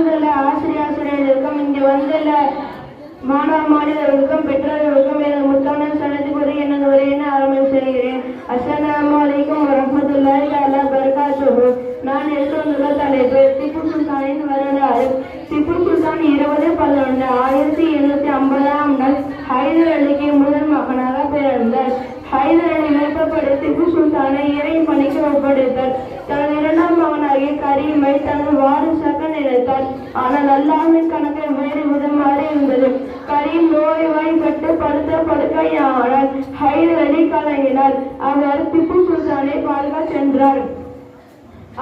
வந்துள்ள ஆசிரியர்களுக்கும் இங்கு வந்துள்ள மாணவ மாணவர்களுக்கும் பெற்றோர்களுக்கும் எனது முத்தான சனது கூறி எனது உரையினை ஆரம்பம் செய்கிறேன். அஸ்ஸலாமு அலைக்கும் வரஹ்மத்துல்லாஹி தஆலா பரகாத்துஹு. நான் எடுத்து வந்துள்ள தலைப்பு திப்பு சுல்தானின் வரலாறு. திப்பு சுல்தான் 20/11/1750 நாள் ஹைதர் அலிக்கு முதல் மகனாக பிறந்தார். ஹைதர் அலி விருப்பப்படி திப்பு சுல்தானை இறை பணிக்கு ஒப்படைத்தார். தனது இரண்டாம் மகனாகிய கரீமை தனது வாரிசாக நினைத்தார். ஆனால் அல்லாஹ்வின் கணக்கு வேறு விதமாறி இருந்தது. கரீம் நோய்வாய்ப்பட்டு படுத்த படுக்கையானால் ஹைதர் அலி கலங்கினார். அவர் திப்பு சுல்தானை பார்க்க சென்றார்.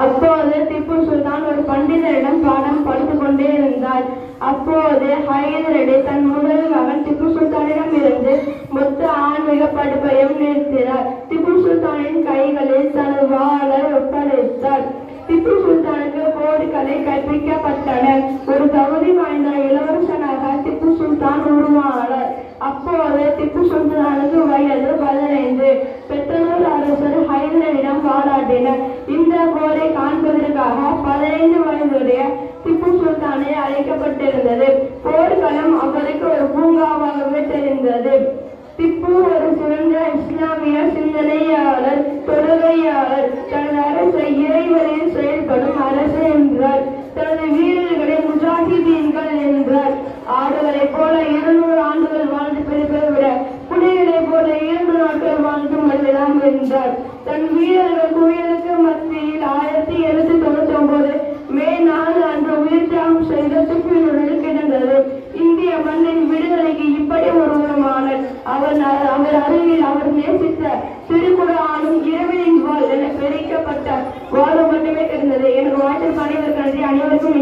அப்போது திப்பு சுல்தான் ஒரு பண்டிதரிடம் பாடம் படித்துக் கொண்டே இருந்தார். அப்போது ஹைதர் அலி தன் முதல் மகன் திப்பு சுல்தானிடம் இருந்து மொத்த ஆன்மீக படிப்பையும் நிறுத்தினார். திப்பு சுல்தானின் கைகளில் தனது வாளை ஒப்படைத்தார். திப்பு சுல்தானுக்கு போர்களை கற்பிக்கப்பட்டன. ஒரு தகுதி வாய்ந்த இளவரசனாக திப்பு சுல்தான் உருவானார். அப்போது திப்பு சுல்தானுக்கு வயது 15. பெற்றோர் அரசர் ஹைதர் அலியிடம் பாராட்டினர். இந்த போரை காண்பதற்காக 15 வயதுடைய திப்பு சுல்தானை அழைக்கப்பட்டிருந்தது. போர்க்களம் அவருக்கு ஒரு பூங்காவாகவே தெரிந்தது. திப்பு ஒரு சிறந்த இஸ்லாமிய சிந்தனையாளர், தொழுகையாளர். தனது அரசை இறைவழியில் செயல்படும் அரசு என்றார். தனது வீரர்களை முஜாஹிதீன்கள் என்றார். ஆடுகளை போல 200 ஆண்டுகள் வாழ்ந்து பிறப்பதை விட புலிகளை போல 2 நாட்கள் வாழ்ந்து மல்லலாம் என்றார். தன் வீரர்கள் குவியலுக்கு மத்தியில் 1799 மே 4 அன்று உயிர் தியாகம் செய்த திப்புவினுடன் கிடந்தது. இந்திய மண்ணின் விடுதலைக்கு இப்படி ஒருவருமானார். அவர் அருகில் அவர் நேசித்த திருக்குர்ஆனும் இறைவனின் வாழ் என பிரிக்கப்பட்ட வாழ்வு மட்டுமே தெரிந்தது. எனக்கு வாழ்த்து அனைவருக்கு நன்றி. அனைவருக்கும்